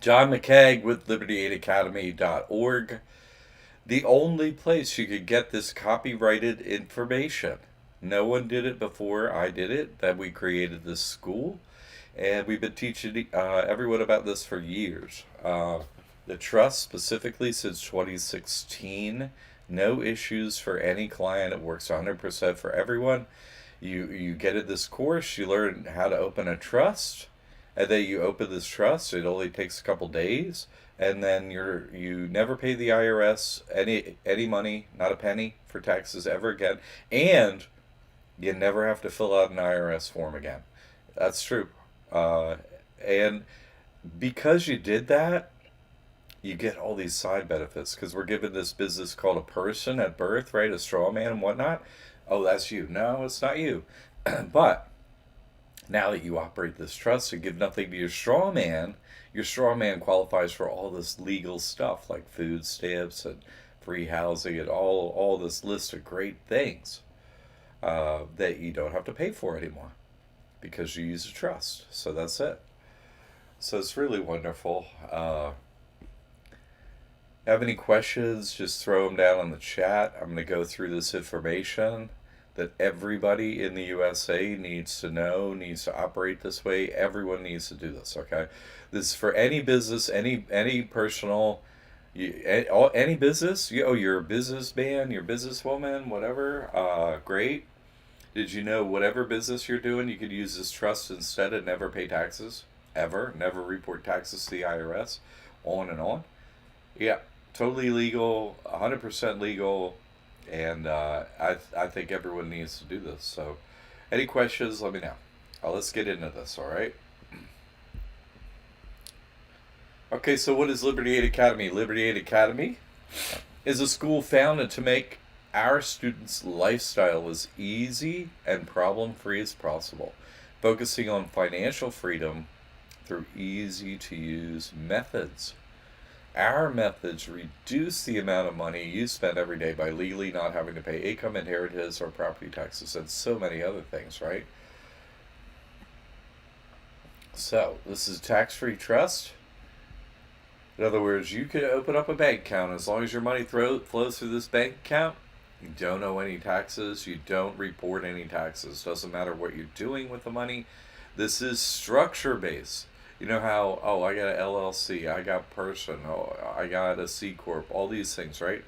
John McCaig with LibertyAidAcademy.org. The only place you could get this copyrighted information. No one did it before I did it, that we created this school. And we've been teaching everyone about this for years. The trust specifically since 2016. No issues for any client. It works 100% for everyone. You get in this course, you learn how to open a trust, and then you open this trust. It only takes a couple days, and then you never pay the IRS any money, not a penny for taxes ever again, and you never have to fill out an IRS form again. That's true. And because you did that, you get all these side benefits because we're given this business called a person at birth, right? A straw man and whatnot. Oh, that's you. No, it's not you. But now that you operate this trust and give nothing to your straw man qualifies for all this legal stuff like food stamps and free housing and all this list of great things that you don't have to pay for anymore because you use a trust. So that's it. So it's really wonderful. Have any questions, just throw them down in the chat. I'm going to go through this information that everybody in the USA needs to know, needs to operate this way. Everyone needs to do this, okay? This is for any business, any personal, any business. You're a businessman, you're a businesswoman, whatever. Great. Did you know whatever business you're doing, you could use this trust instead and never pay taxes? Ever. Never report taxes to the IRS. On and on. Yeah. Totally legal, 100% legal, and I think everyone needs to do this. So, any questions, let me know. Let's get into this, all right? Okay, so what is Liberty Aid Academy? Liberty Aid Academy is a school founded to make our students' lifestyle as easy and problem-free as possible, focusing on financial freedom through easy-to-use methods. Our methods reduce the amount of money you spend every day by legally not having to pay income, inheritance, or property taxes, and so many other things, right? So, this is tax-free trust. In other words, you can open up a bank account as long as your money flows through this bank account. You don't owe any taxes. You don't report any taxes. Doesn't matter what you're doing with the money. This is structure-based. You know how, oh, I got an LLC, I got person, oh, I got a C Corp, all these things, right?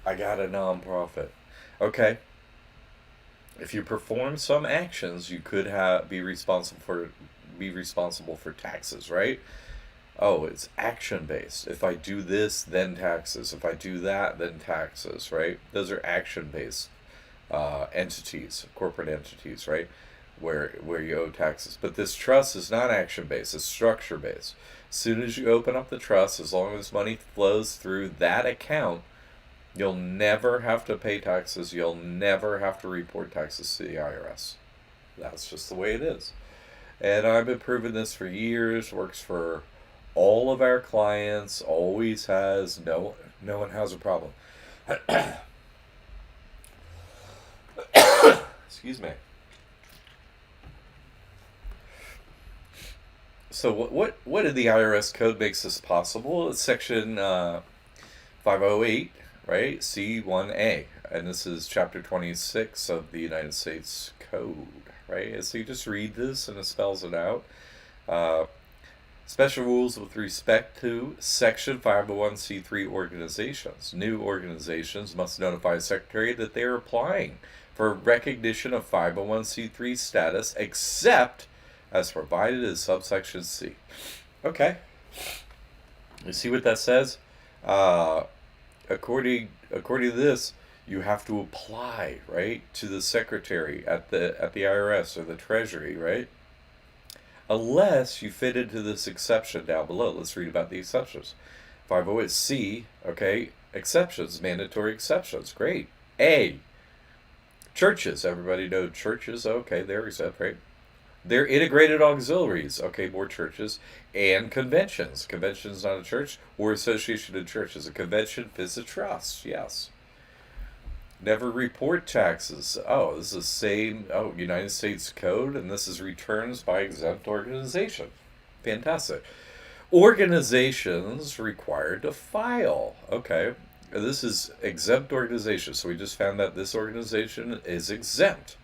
I got a nonprofit. Okay. If you perform some actions, you could be responsible for taxes, right? Oh, it's action based. If I do this, then taxes. If I do that, then taxes, right? Those are action based entities, corporate entities, right? Where you owe taxes. But this trust is not action based, it's structure based. As soon as you open up the trust, as long as money flows through that account, you'll never have to pay taxes. You'll never have to report taxes to the IRS. That's just the way it is. And I've been proving this for years. Works for all of our clients. Always has. No one has a problem. Excuse me. So what in the IRS code makes this possible? It's section 508, right? C1A. And this is chapter 26 of the United States Code, right? And so you just read this and it spells it out. Special rules with respect to section 501c3 organizations. New organizations must notify a secretary that they are applying for recognition of 501c3 status, except as provided in subsection C. Okay. You see what that says? According to this, you have to apply, right, to the secretary at the IRS or the Treasury, right? Unless you fit into this exception down below. Let's read about the exceptions. 508C, okay, exceptions, mandatory exceptions. Great. A, churches. Everybody know churches. Okay, they're exempt, right? They're integrated auxiliaries, okay, more churches, and conventions. Convention's not a church, or association of churches. A convention is a trust, yes. Never report taxes. Oh, this is the same, United States Code, and this is returns by exempt organization. Fantastic. Organizations required to file. Okay. This is exempt organization. So we just found that this organization is exempt.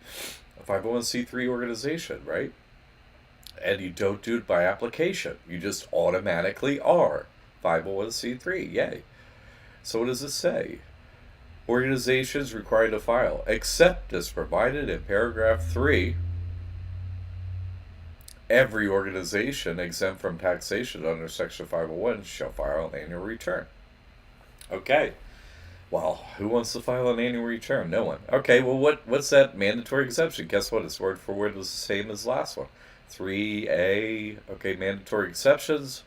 A 501c3 organization, right? And you don't do it by application. You just automatically are 501c3. Yay. So what does it say? Organizations required to file, except as provided in paragraph 3. Every organization exempt from taxation under Section 501 shall file an annual return. Okay. Well, who wants to file an annual return? No one. Okay, well, what's that mandatory exemption? Guess what? It's word for word the same as the last one. 3A, okay, mandatory exceptions.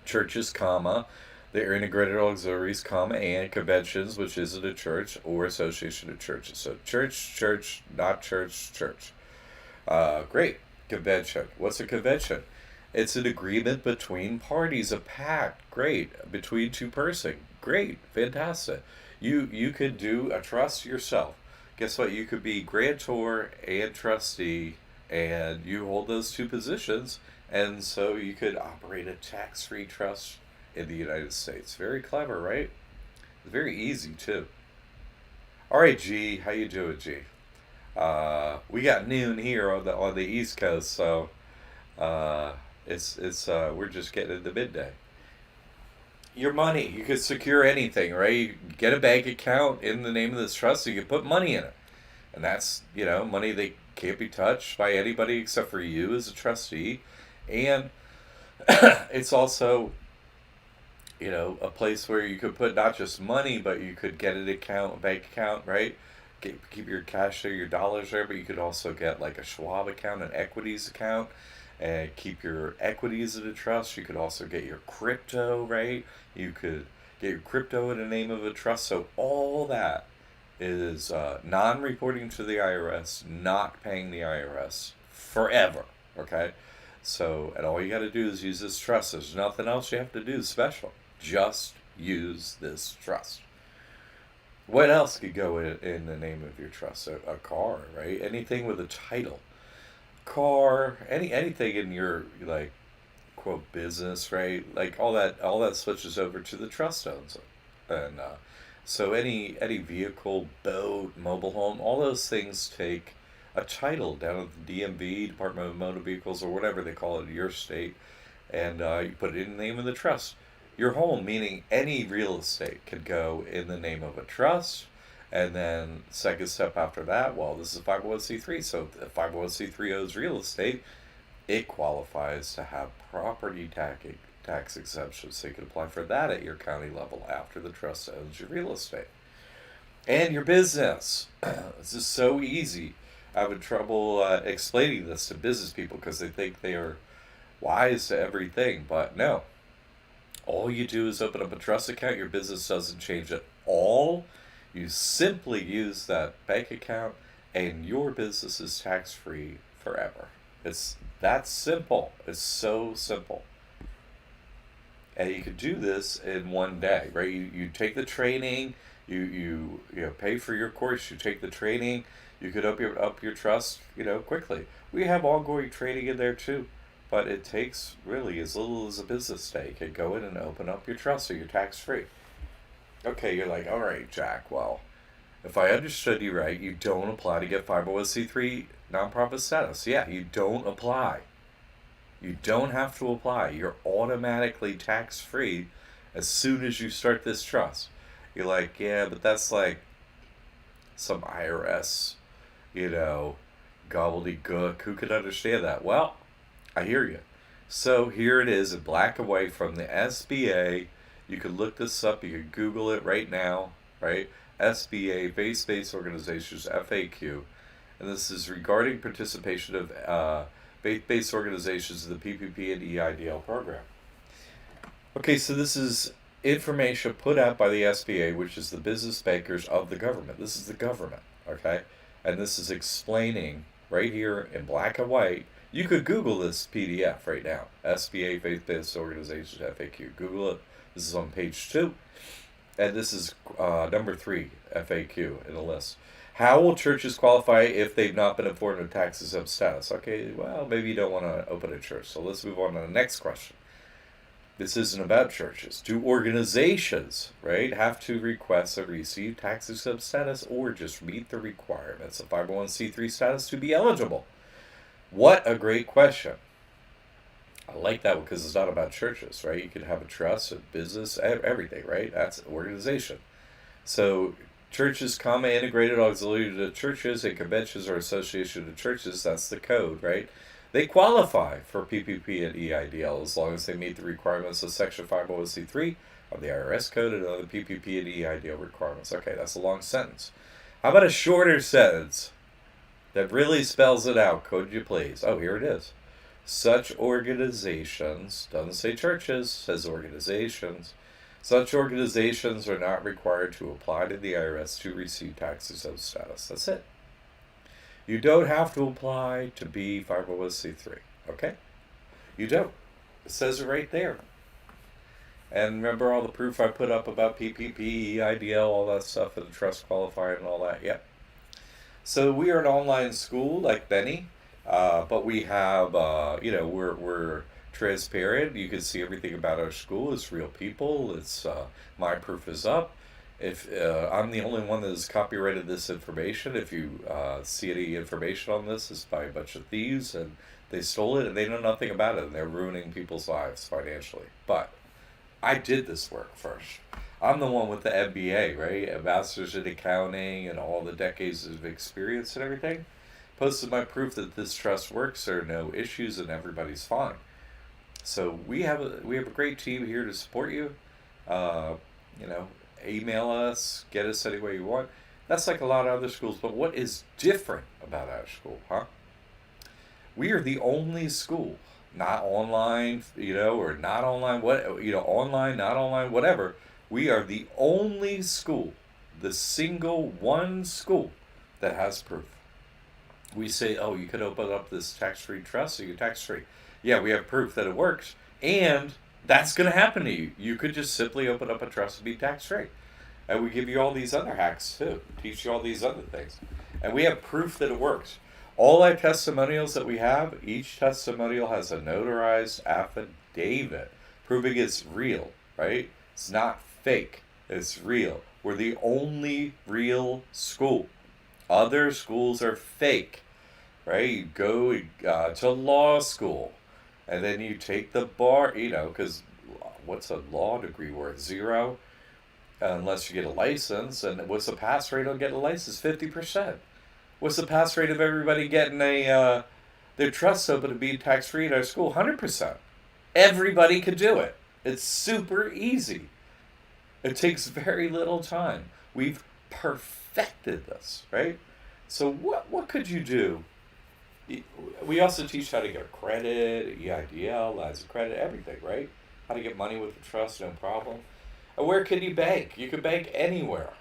Churches, comma, their integrated auxiliaries, comma, and conventions, which isn't a church, or association of churches. So church, not church, church. Great. Convention. What's a convention? It's an agreement between parties, a pact. Great. Between two persons. Great. Fantastic. You could do a trust yourself. Guess what? You could be grantor and trustee, and you hold those two positions, and so you could operate a tax-free trust in the United States. Very clever, right? Very easy too. All right, G, how you doing, G? We got noon here on the East Coast, so it's we're just getting into midday. Your money, you could secure anything, right? You get a bank account in the name of this trust, so you can put money in it, and that's money that can't be touched by anybody except for you as a trustee, and it's also a place where you could put not just money, but you could get an account, a bank account, right? Keep your cash there, your dollars there, but you could also get like a Schwab account, an equities account, and keep your equities in a trust. You could also get your crypto, right? You could get your crypto in the name of a trust. So all that is non-reporting to the IRS, not paying the IRS forever, okay? So, and all you got to do is use this trust. There's nothing else you have to do special. Just use this trust. What else could go in the name of your trust? A car, right? Anything with a title. Car, anything in your like quote business, right? Like all that switches over to the trust owns it. And so any vehicle, boat, mobile home, all those things take a title down at the DMV, Department of Motor Vehicles, or whatever they call it in your state, and you put it in the name of the trust. Your home, meaning any real estate, could go in the name of a trust, and then second step after that, well, this is 501c3, so if 501c3 owns real estate, it qualifies to have property tax exemptions, so you can apply for that at your county level after the trust owns your real estate. And your business. This is so easy. I have trouble explaining this to business people because they think they are wise to everything, but no. All you do is open up a trust account. Your business doesn't change at all. You simply use that bank account, and your business is tax-free forever. It's that simple. It's so simple. And you could do this in one day, right? You take the training, you pay for your course, you take the training, you could up your trust, quickly. We have ongoing training in there too, but it takes really as little as a business day. You could go in and open up your trust so you're tax free. Okay, you're like, all right, Jack. Well, if I understood you right, you don't apply to get 501c3 nonprofit status. Yeah, you don't apply. You don't have to apply. You're automatically tax free as soon as you start this trust. You're like, yeah, but that's like some IRS, gobbledygook. Who could understand that? Well, I hear you. So here it is in black and white from the SBA. You can look this up. You can Google it right now, right? SBA, faith-based organizations, FAQ. And this is regarding participation of faith-based organizations in the PPP and EIDL program. Okay, so this is information put out by the SBA, which is the business bankers of the government. This is the government, okay? And this is explaining right here in black and white. You could Google this PDF right now. SBA Faith-Based Organizations FAQ. Google it. This is on page 2. And this is number 3 FAQ in the list. How will churches qualify if they've not been informed of tax exempt status? Okay, well, maybe you don't want to open a church. So let's move on to the next question. This isn't about churches. Do organizations, right, have to request or receive tax exempt status or just meet the requirements of 501c3 status to be eligible? What a great question. I like that one because it's not about churches, right? You could have a trust, a business, everything, right? That's organization. So churches, integrated auxiliary to churches, and conventions or association of churches, that's the code, right? They qualify for PPP and EIDL as long as they meet the requirements of Section 501c3 of the IRS code and other PPP and EIDL requirements. Okay, that's a long sentence. How about a shorter sentence that really spells it out? Could you please? Oh, here it is. Such organizations, doesn't say churches, says organizations. Such organizations are not required to apply to the IRS to receive tax exempt status. That's it. You don't have to apply to be 501c3, okay? You don't. It says it right there. And remember all the proof I put up about PPP, EIDL, all that stuff, and the trust qualifying and all that? Yeah. So we are an online school like Benny, but we have, we're transparent. You can see everything about our school. It's real people. It's my proof is up. If I'm the only one that has copyrighted this information, if you see any information on this, it's by a bunch of thieves and they stole it and they know nothing about it and they're ruining people's lives financially. But I did this work first. I'm the one with the MBA, right? A master's in accounting and all the decades of experience and everything. Posted my proof that this trust works. There are no issues and everybody's fine. So we have a great team here to support you. Email us, get us any way you want. That's like a lot of other schools. But what is different about our school, huh? We are the only school, not online, or not online, online, not online, whatever. We are the only school, the single one school that has proof. We say, oh, you could open up this tax-free trust, so you get tax-free. Yeah, we have proof that it works, and that's going to happen to you. You could just simply open up a trust and be tax-free. And we give you all these other hacks, too. Teach you all these other things. And we have proof that it works. All our testimonials that we have, each testimonial has a notarized affidavit proving it's real, right? It's not fake. It's real. We're the only real school. Other schools are fake, right? You go to law school, and then you take the bar, because what's a law degree worth? 0, unless you get a license. And what's the pass rate on getting a license? 50%. What's the pass rate of everybody getting their trust open to be tax-free at our school? 100%. Everybody could do it. It's super easy. It takes very little time. We've perfected this, right? So what could you do? We also teach how to get credit, EIDL, lines of credit, everything, right? How to get money with the trust, no problem. And where can you bank? You can bank anywhere,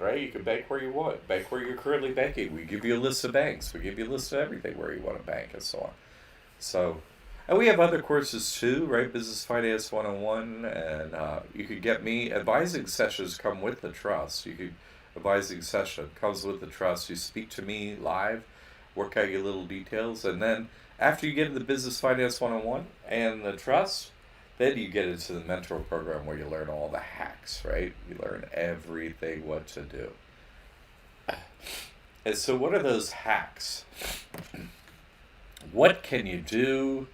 right? You can bank where you want. Bank where you're currently banking. We give you a list of banks. We give you a list of everything where you want to bank and so on. So, and we have other courses too, right? Business Finance 101, and you could get me. Advising sessions come with the trust. Advising session comes with the trust. You speak to me live, work out your little details, and then after you get into the Business Finance 101 and the trust, then you get into the mentor program where you learn all the hacks, right? You learn everything what to do. And so what are those hacks? What can you do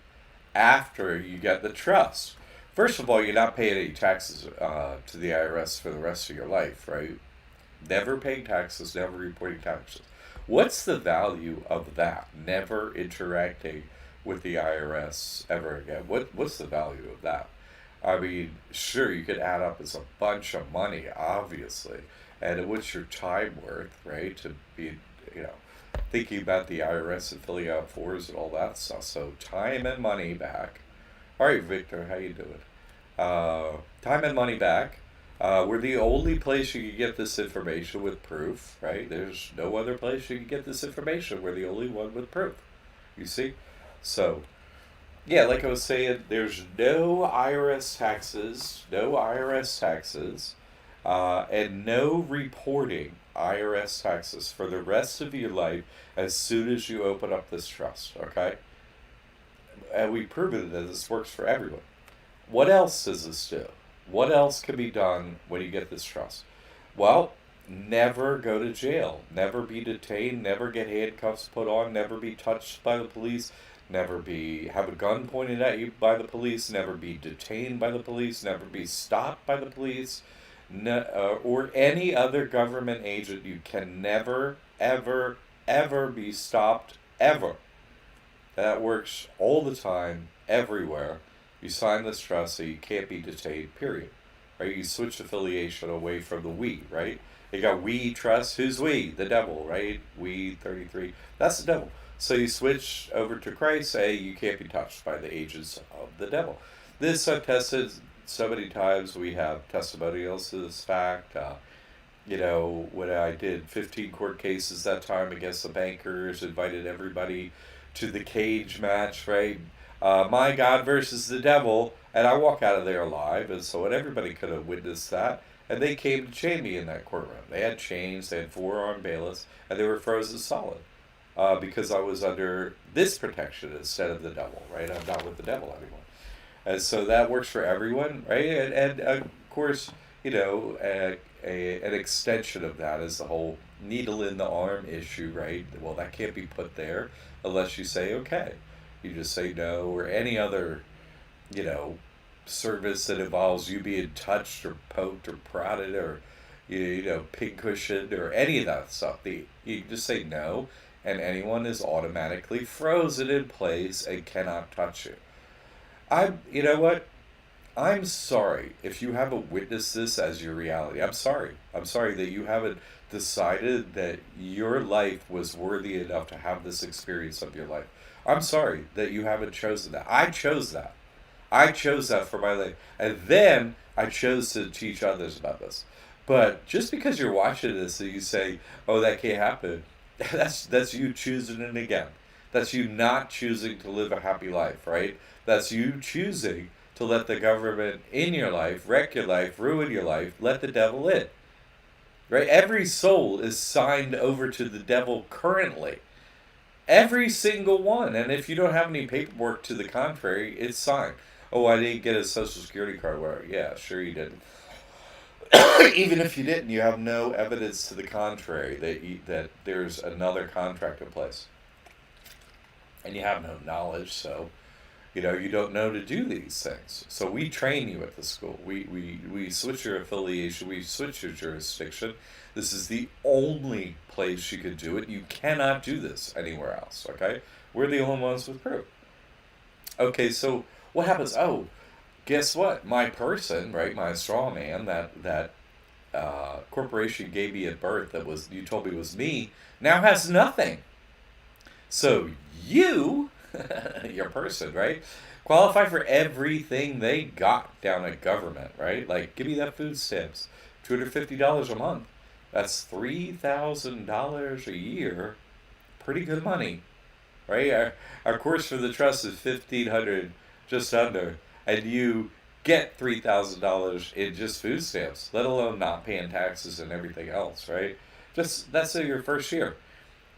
after you get the trust? First of all, you're not paying any taxes to the IRS for the rest of your life, right? Never paying taxes, never reporting taxes. What's the value of that? Never interacting with the IRS ever again. What's the value of that? I mean, sure, you could add up as a bunch of money, obviously. And what's your time worth, right? To be, thinking about the IRS and filling out forms and all that stuff. So time and money back. All right, Victor, how you doing? Time and money back. We're the only place you can get this information with proof, right? There's no other place you can get this information. We're the only one with proof. You see? So, yeah, like I was saying, there's no IRS taxes, and no reporting IRS taxes for the rest of your life as soon as you open up this trust, okay? And we've proven that this works for everyone. What else does this do? What else can be done when you get this trust? Well, never go to jail, never be detained, never get handcuffs put on, never be touched by the police, never be have a gun pointed at you by the police, never be detained by the police, never be stopped by the police, or any other government agent. You can never, ever, ever be stopped, ever. That works all the time, everywhere. You sign this trust so you can't be detained, period. Right? You switch affiliation away from the we, right? You got we trust. Who's we? The devil, right? We 33. That's the devil. So you switch over to Christ, say you can't be touched by the agents of the devil. This I've tested so many times. We have testimonials to this fact. When I did 15 court cases that time against the bankers, invited everybody to the cage match, right? My God versus the devil, and I walk out of there alive, and so everybody could have witnessed that. And they came to chain me in that courtroom. They had chains, they had four-arm bailiffs, and they were frozen solid because I was under this protection instead of the devil, right? I'm not with the devil anymore. And so that works for everyone, right? And of course, an extension of that is the whole needle in the arm issue, right? Well, that can't be put there unless you say okay. You just say no, or any other, service that involves you being touched or poked or prodded or, pincushioned or any of that stuff. You just say no, and anyone is automatically frozen in place and cannot touch you. You know what? I'm sorry if you haven't witnessed this as your reality. I'm sorry. I'm sorry that you haven't decided that your life was worthy enough to have this experience of your life. I'm sorry that you haven't chosen that. I chose that. I chose that for my life. And then I chose to teach others about this. But just because you're watching this and you say, oh, that can't happen, that's you choosing it again. That's you not choosing to live a happy life, right? That's you choosing to let the government in your life, wreck your life, ruin your life, let the devil in. Right? Every soul is signed over to the devil currently. Every single one. And if you don't have any paperwork to the contrary, it's signed. Oh, I didn't get a social security card. Well, yeah, sure you didn't. Even if you didn't, you have no evidence to the contrary that there's another contract in place. And you have no knowledge, so you don't know to do these things. So we train you at the school. We switch your affiliation. We switch your jurisdiction. This is the only place you could do it. You cannot do this anywhere else, okay? We're the only ones with proof. Okay, so what happens? Oh, guess what? My person, right, my straw man, that corporation gave me at birth you told me was me, now has nothing. So you, your person, right, qualify for everything they got down at government, right? Like, give me that food stamps, $250 a month. That's $3,000 a year. Pretty good money, right? Our course for the trust is $1,500, just under, and you get $3,000 in just food stamps, let alone not paying taxes and everything else, right? That's your first year.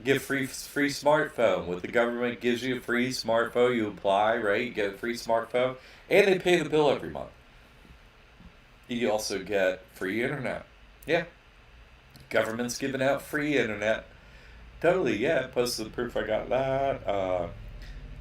Get free smartphone. What the government gives you, a free smartphone, you apply, right? You get a free smartphone, and they pay the bill every month. You also get free internet. Yeah. Government's giving out free internet. Totally, yeah. Posted the proof I got that.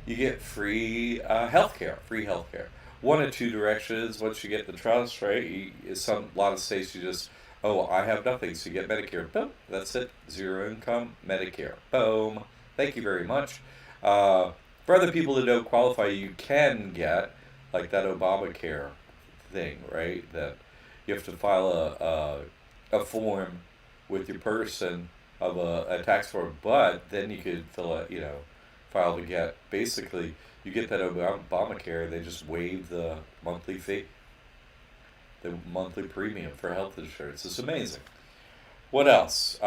You get free healthcare. Free healthcare. One of two directions once you get the trust, right? A lot of states you just, oh, I have nothing, so you get Medicare. Boom, that's it. Zero income, Medicare. Boom. Thank you very much. For other people that don't qualify, you can get, like that Obamacare thing, right? That you have to file a form with your person of a tax form, but then you could file to get, basically, you get that Obamacare, they just waive the monthly fee, the monthly premium for health insurance. It's amazing. What else?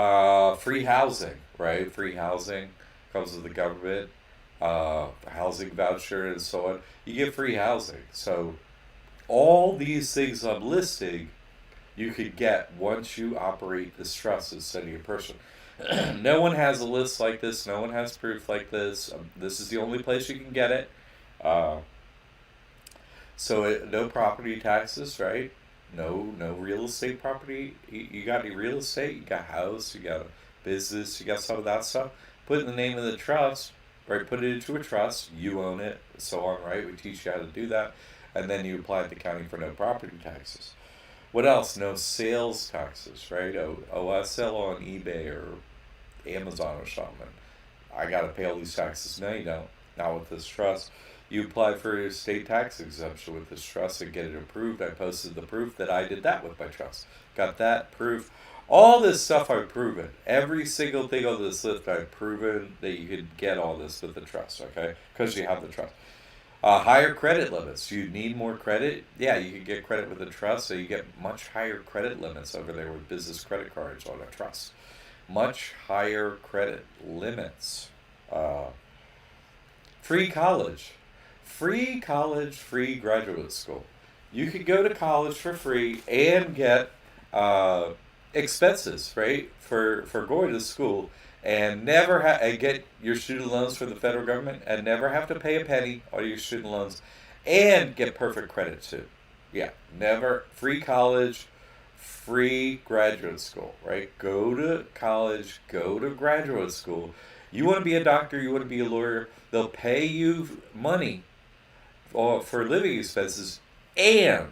Free housing, right? Free housing comes with the government, housing voucher and so on. You get free housing. So all these things I'm listing, you could get once you operate this trust instead of your person. No one has a list like this. No one has proof like this. This is the only place you can get it. So no property taxes, right? No real estate property. You got any real estate? You got a house, you got a business, you got some of that stuff. Put it in the name of the trust, right? Put it into a trust. You own it, so on, right? We teach you how to do that, and then you apply to the county for no property taxes. What else? No sales taxes, right? Oh, I sell on eBay or Amazon or something. I got to pay all these taxes. No, you don't. Not with this trust. You apply for a state tax exemption with this trust and get it approved. I posted the proof that I did that with my trust. Got that proof. All this stuff I've proven. Every single thing on this list I've proven that you could get all this with the trust, okay? Because you have the trust. Higher credit limits. You need more credit? Yeah, you can get credit with a trust, so you get much higher credit limits over there with business credit cards on a trust. Much higher credit limits. Uh, Free college. Free college, free graduate school. You could go to college for free and get uh, expenses, right, for going to school and and get your student loans from the federal government and never have to pay a penny on your student loans and get perfect credit too. Yeah, never free college, free graduate school, right? Go to college, go to graduate school. You want to be a doctor, you want to be a lawyer, they'll pay you money for living expenses and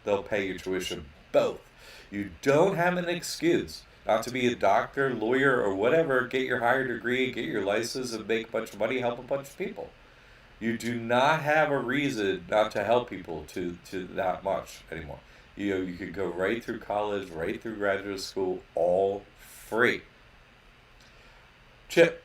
they'll pay your tuition both. You don't have an excuse not to be a doctor, lawyer, or whatever, get your higher degree, get your license, and make a bunch of money, help a bunch of people. You do not have a reason not to help people to that much anymore. You know, you could go right through college, right through graduate school, all free. Chip,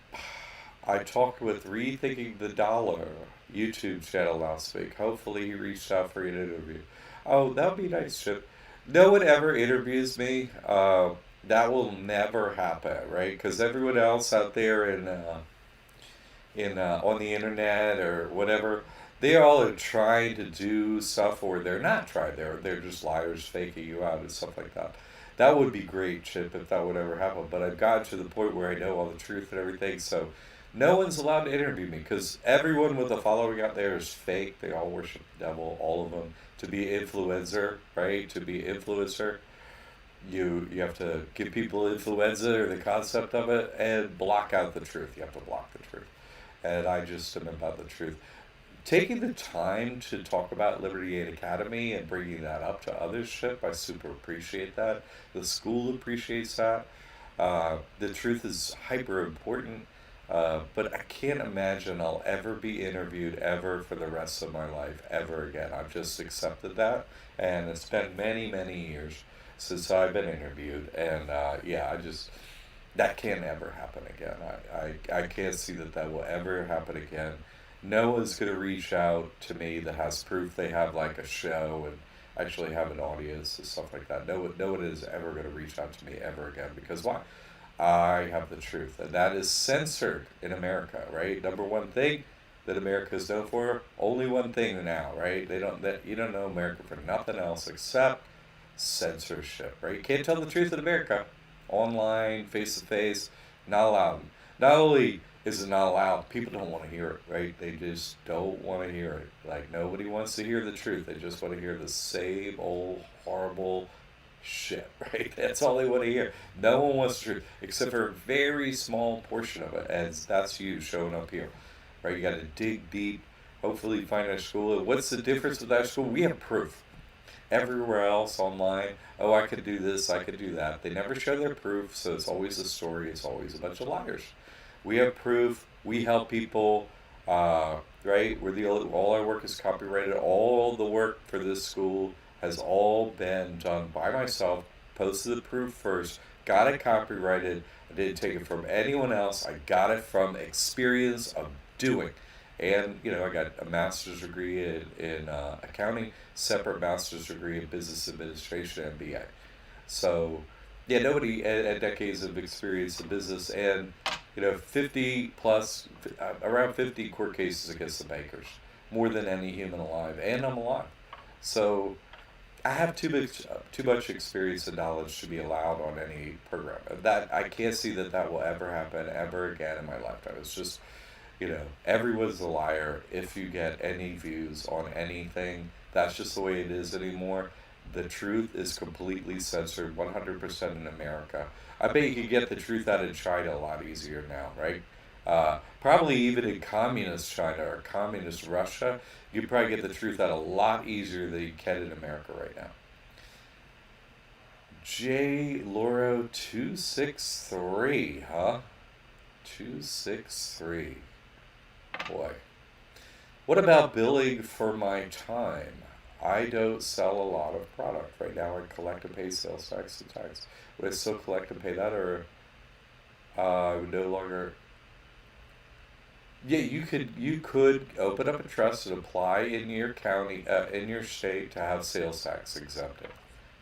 I talked with Rethinking the Dollar YouTube channel last week. Hopefully he reached out for an interview. Oh, that would be nice, Chip. No one ever interviews me. That will never happen, right? Because everyone else out there in on the internet or whatever, they all are trying to do stuff, or they're not trying. They're just liars faking you out and stuff like that. That would be great, Chip, if that would ever happen. But I've gotten to the point where I know all the truth and everything, so no one's allowed to interview me because everyone with a following out there is fake. They all worship the devil, all of them. To be influencer, right? To be influencer, you have to give people influenza or the concept of it and block out the truth. You have to block the truth. And I just am about the truth. Taking the time to talk about Liberty Aid Academy and bringing that up to others, Ship, I super appreciate that. The school appreciates that. The truth is hyper important, but I can't imagine I'll ever be interviewed ever for the rest of my life, ever again. I've just accepted that, and it's been many, many years since I've been interviewed, and yeah, that can't ever happen again. I can't see that that will ever happen again. No one's going to reach out to me that has proof they have like a show and actually have an audience and stuff like that. No one is ever going to reach out to me ever again because why? I have the truth, and that is censored in America, right? Number one thing that America is known for, only one thing now, right? You don't know America for nothing else except censorship, right? You can't tell the truth in America. Online, face to face, not allowed. Not only is it not allowed, people don't want to hear it, right? They just don't want to hear it. Like nobody wants to hear the truth. They just want to hear the same old horrible shit, right? That's all they want to hear. No one wants the truth, except for a very small portion of it, and that's you showing up here, right? You got to dig deep. Hopefully, find our school. And what's the difference with our school? We have proof. Everywhere else online, oh, I could do this, I could do that. They never show their proof, so it's always a story. It's always a bunch of liars. We have proof. We help people. Right? All our work is copyrighted. All the work for this school has all been done by myself. Posted the proof first. Got it copyrighted. I didn't take it from anyone else. I got it from experience of doing. And I got a master's degree in accounting, separate master's degree in business administration, MBA. So, yeah, nobody had decades of experience in business, and 50 plus, around 50 court cases against the bankers, more than any human alive, and I'm alive. So, I have too much experience and knowledge to be allowed on any program. That I can't see that will ever happen ever again in my lifetime. It's just everyone's a liar if you get any views on anything That's just the way it is anymore. The truth is completely censored 100% in America. I bet you could get the truth out of China a lot easier now, right? Probably even in communist China or communist Russia, you could probably get the truth out a lot easier than you can in America right now. J Loro 263, huh? 263. Boy. What about billing for my time? I don't sell a lot of product. Right now I collect and pay sales tax and tax. Would I still collect and pay that, or I would no longer? Yeah, you could open up a trust and apply in your county, in your state, to have sales tax exempted.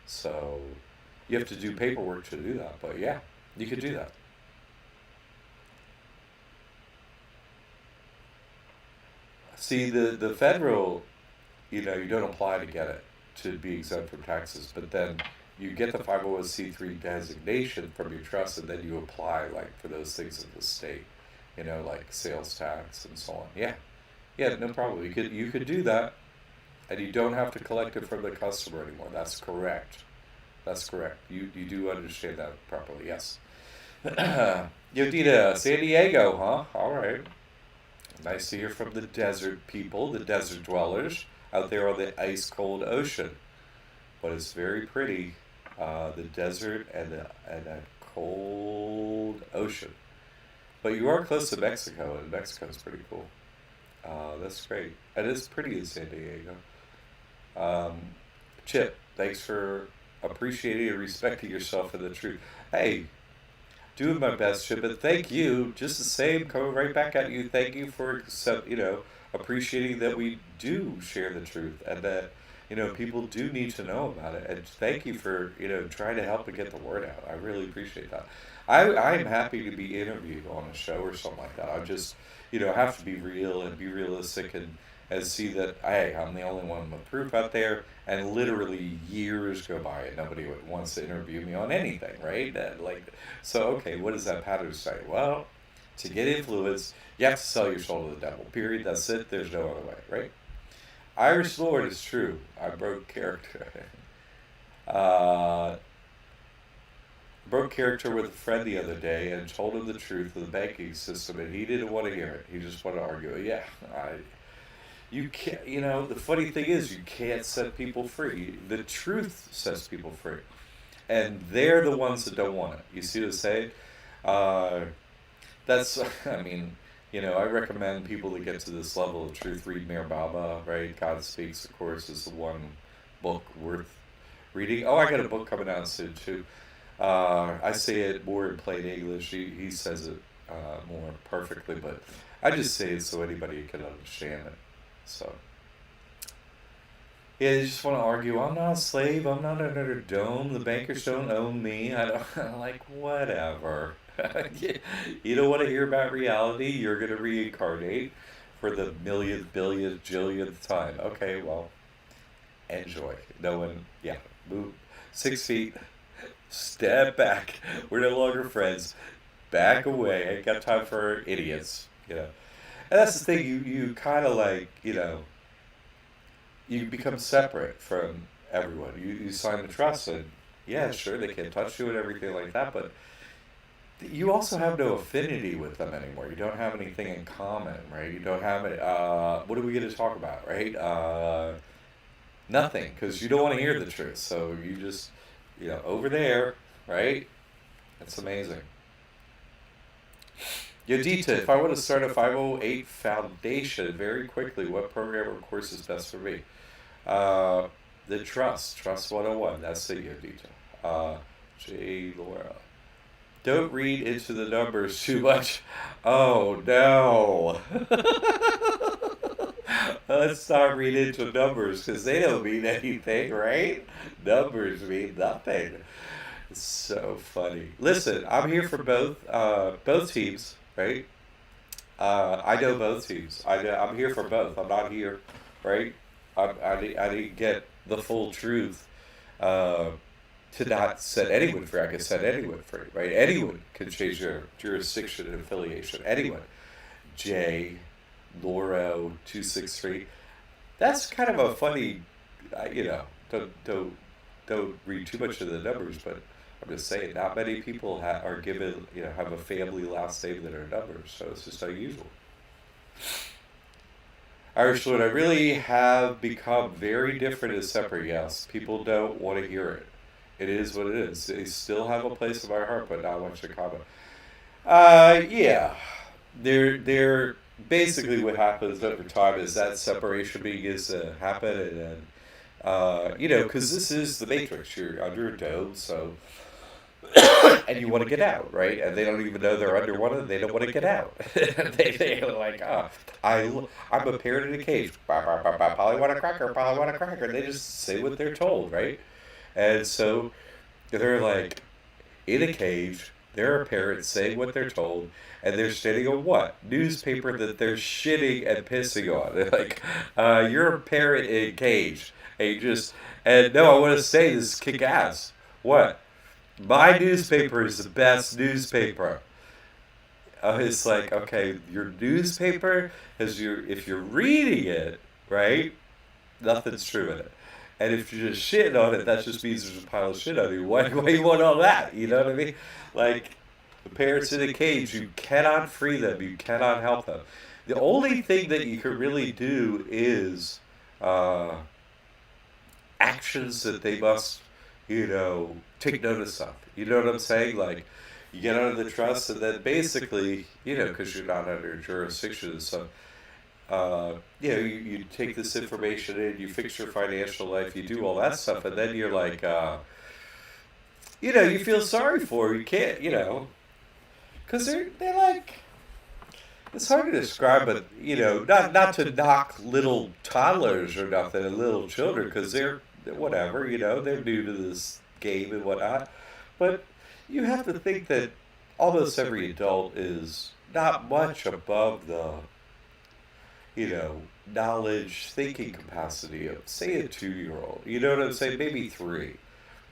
So you have to do paperwork to do that, but yeah, you could do that. See, the federal, you don't apply to get it to be exempt from taxes, but then you get the 501c3 designation from your trust, and then you apply like for those things in the state, like sales tax and so on. Yeah, yeah, no problem. You could do that, and you don't have to collect it from the customer anymore. That's correct. That's correct. You do understand that properly. Yes. Yodita, San Diego, huh? All right. Nice to hear from the desert people, the desert dwellers out there on the ice cold ocean. But it's very pretty, the desert and a cold ocean. But you are close to Mexico, and Mexico's pretty cool. That's great. And it's pretty in San Diego. Um, Chip, thanks for appreciating and respecting yourself and the truth. Hey, doing my best, Chip, and thank you. Just the same, coming right back at you. Thank you for appreciating that we do share the truth, and that people do need to know about it. And thank you for trying to help and get the word out. I really appreciate that. I am happy to be interviewed on a show or something like that. I just have to be real and be realistic, and see that, hey, I'm the only one with proof out there, and literally years go by and nobody wants to interview me on anything, right? So okay, what does that pattern say? Well, to get influence, you have to sell your soul to the devil. Period. That's it. There's no other way, right? Irish Lord is true. I broke character. uh, broke character with a friend the other day and told him the truth of the banking system, and he didn't want to hear it. He just wanted to argue it. Yeah, you can't. The funny thing is, you can't set people free. The truth sets people free, and they're the ones that don't want it. You see what I'm saying? Uh, that's. I mean, I recommend people that get to this level of truth read Mir Baba. Right? God Speaks, of course, is the one book worth reading. Oh, I got a book coming out soon too. I say it more in plain English. He says it more perfectly, but I just say it so anybody can understand it. So, yeah, they just want to argue. I'm not a slave. I'm not under a dome. The bankers don't own me. I don't like whatever. You don't want to hear about reality. You're gonna reincarnate for the millionth, billionth, jillionth time. Okay, well, enjoy. No one, yeah, move 6 feet. Step back. We're no longer friends. Back away. Ain't got time for idiots. And that's the thing. You kind of like you become separate from everyone. You sign the trust, and yeah, sure, they can't touch you and everything like that, but you also have no affinity with them anymore. You don't have anything in common, right? You don't have it. What are we going to talk about, right? Nothing, because you don't want to hear the truth. So you just over there, right? That's amazing. Yodita, if I want to start a 508 foundation very quickly, what program or course is best for me? Uh, the Trust 101. That's it, Yodita. J. Laura. Don't read into the numbers too much. Oh, no. Let's not read into numbers, because they don't mean anything, right? Numbers mean nothing. It's so funny. Listen, I'm here for both teams, right? I know both teams. I'm here for both. I'm not here, right? I didn't get the full truth uh, to not set anyone free. I can set anyone free, right? Anyone can change their jurisdiction and affiliation. Anyone. J. Loro 263. That's kind of a funny you know, don't read too much of the numbers, but I'm just saying, not many people are given, have a family last name that are numbers, so it's just unusual. Irish Lord, I really have become very different as separate. Yes, people don't want to hear it. It is what it is. They still have a place in my heart, but not much to comment. Yeah, they're basically what happens over time is that separation begins to happen, and then because this is the Matrix. You're under a dome, so and you want to get out, right? And they don't even know they're under one, and they don't want to get out. They're like, I'm a parrot in a cage. Polly want a cracker, Polly want a cracker. They just say what they're told, right? And so they're like in a cage. They're a parrot saying what they're told, and they're standing on what? Newspaper that they're shitting and pissing on. They're like, you're a parrot in a cage. And you just, and no, I want to say this kick ass. What? My newspaper is the best newspaper. It's like, okay, your newspaper is if you're reading it, right? Nothing's true in it. And if you're just shitting on it, that just means there's a pile of shit on you. Why you want all that? You know what I mean? Like, the parrots in a cage, you cannot free them. You cannot help them. The only thing that you can really do is actions that they must, take notice of. You know what I'm saying? Like, you get under the trust, and then basically, because you're not under jurisdiction, so you take this information in, you fix your financial life, you do all that stuff, and then you're like, you feel sorry for them. You can't, because they're like, it's hard to describe, but not to knock little toddlers or nothing and little children, because they're whatever, they're new to this game and whatnot, but you have to think that almost every adult is not much above the knowledge, thinking capacity of, say, a 2-year-old. You know what I'm saying? Maybe 3.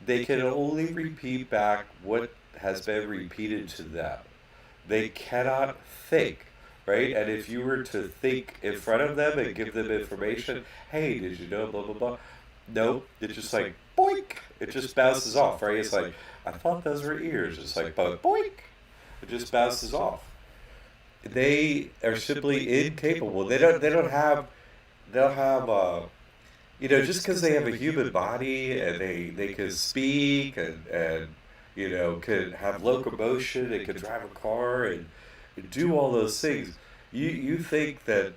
They can only repeat back what has been repeated to them. They cannot think, right? And if you were to think in front of them and give them information, hey, did you know, blah, blah, blah. Nope, it's just like, boink. It just bounces off, right? It's like, I thought those were ears. It's like, boink. It just bounces off. They are simply incapable. They'll have, just because they have a human body and they can speak and can have locomotion and can drive a car and do all those things. You think that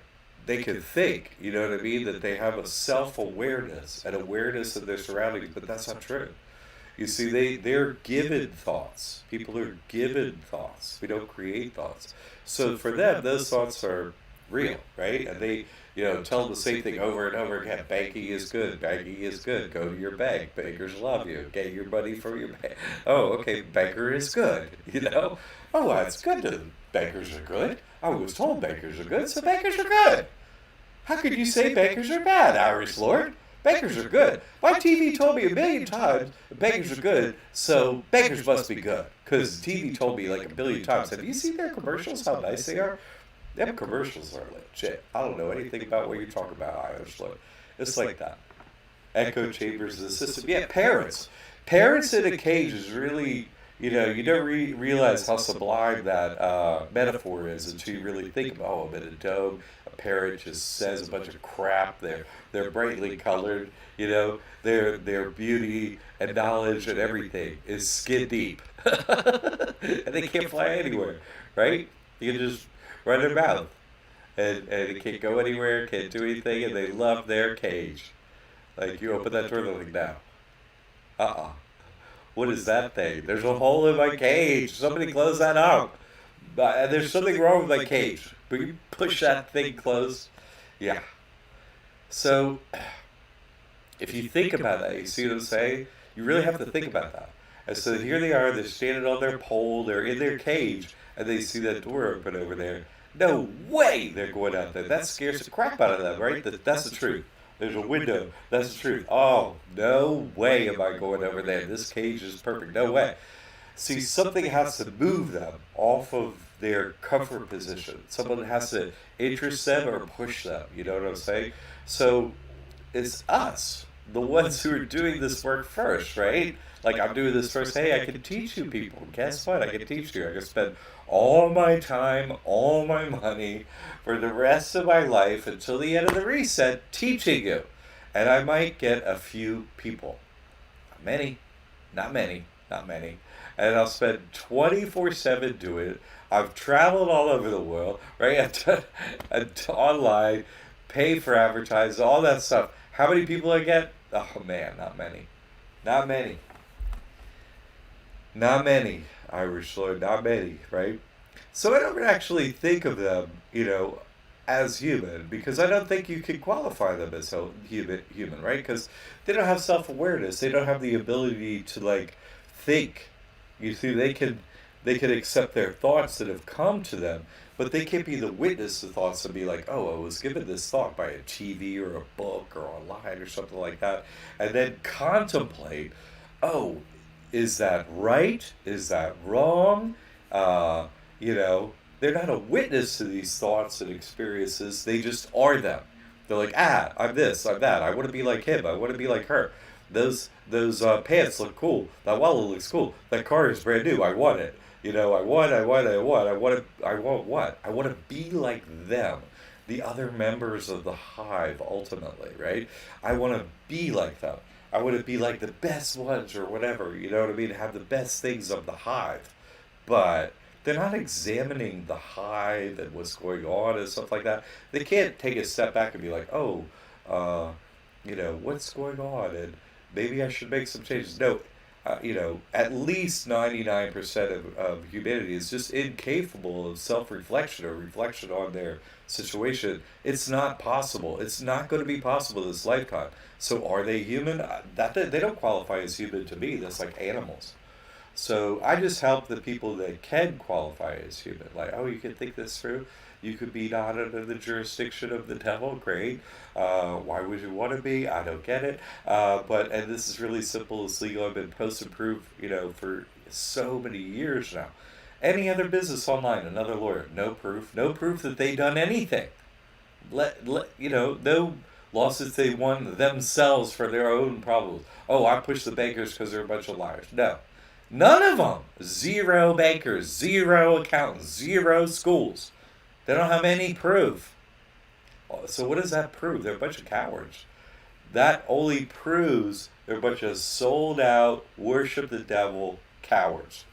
they can think, you know what I mean? That they have a self-awareness and awareness of their surroundings, but that's not true. You see, they're given thoughts. People are given thoughts. We don't create thoughts. So for them, those thoughts are real, right? And they, tell them the same thing over and over again. Banking is good. Banking is good. Go to your bank. Bankers love you. Get your money from your bank. Oh, okay, banker is good. Oh, that's good. Bankers are good. I was told bankers are good, so bankers are good. How could you say bankers are bad, Irish Lord? Bankers are good. My TV told me a million times bankers are good, so bankers must be good. Because TV told me like a billion times. Have you seen their commercials, how nice they are? Them commercials are legit. I don't know anything about what you're talking about, Irish Lord. It's like that. Echo chambers of the system. Yeah, parents. Parents in a cage is really, you don't realize how sublime that metaphor is until you really think about, I'm in a dome. A parrot just says a bunch of crap. They're brightly colored. Their beauty and knowledge and everything is skin deep, and they can't fly anywhere, right? You can just run their mouth, and they can't go anywhere, can't do anything, and they love their cage. Like, you open that door, they're like, no. What is that thing? There's a hole in my cage. Somebody close that up. There's something wrong with my cage. But you push that thing closed. Yeah. So, if you think about that, you see what I'm saying? You really have to think about that. And so here they are, they're standing on their pole, they're in their cage, and they see that door open over there. No way they're going out there. That scares the crap out of them, right? That's the truth. There's a window. That's the truth. Oh, no way am I going over there. This cage is perfect. No way. See, something has to move them off of their comfort position. Someone has to interest them or push them. You know what I'm saying? So it's us. the ones who are doing this work first, right? Like I'm doing this first. Hey, I can teach you people. Guess what? I can teach you. I can spend all my time, all my money for the rest of my life until the end of the reset teaching you. And I might get a few people. Not many, not many, not many. And I'll spend 24/7 doing it. I've traveled all over the world, right? I've done online, pay for advertising, all that stuff. How many people I get? Oh man, not many. Not many. Not many, Irish Lord, not many, right? So I don't actually think of them, as human because I don't think you can qualify them as human, right? Because they don't have self awareness. They don't have the ability to like think. You see, they can accept their thoughts that have come to them, but they can't be the witness of thoughts and be like, oh, I was given this thought by a TV or a book or online or something like that, and then contemplate, oh, is that right? Is that wrong? Uh, you know, they're not a witness to these thoughts and experiences. They just are them. They're like, I'm this, I'm that. I want to be like him. I want to be like her. Those pants look cool. That wallet looks cool. That car is brand new. I want it. I want what? I want to be like them. The other members of the hive, ultimately, right? I want to be like them. I want to be like the best ones or whatever, you know what I mean? Have the best things of the hive. But they're not examining the hive and what's going on and stuff like that. They can't take a step back and be like, oh, uh, what's going on? And maybe I should make some changes. No, at least 99% of humanity is just incapable of self reflection or reflection on their situation. It's not possible. It's not going to be possible this lifetime. So are they human? That they don't qualify as human to me. That's like animals. So I just help the people that can qualify as human. Like, oh, you can think this through. You could be not under the jurisdiction of the devil. Great. Why would you want to be? I don't get it. And this is really simple. It's legal. I've been post-approved, for so many years now. Any other business online, another lawyer, no proof. No proof that they done anything. No lawsuits they won themselves for their own problems. Oh, I push the bankers because they're a bunch of liars. No. None of them. Zero bankers, zero accountants, zero schools. They don't have any proof. So what does that prove? They're a bunch of cowards. That only proves they're a bunch of sold out, worship the devil cowards.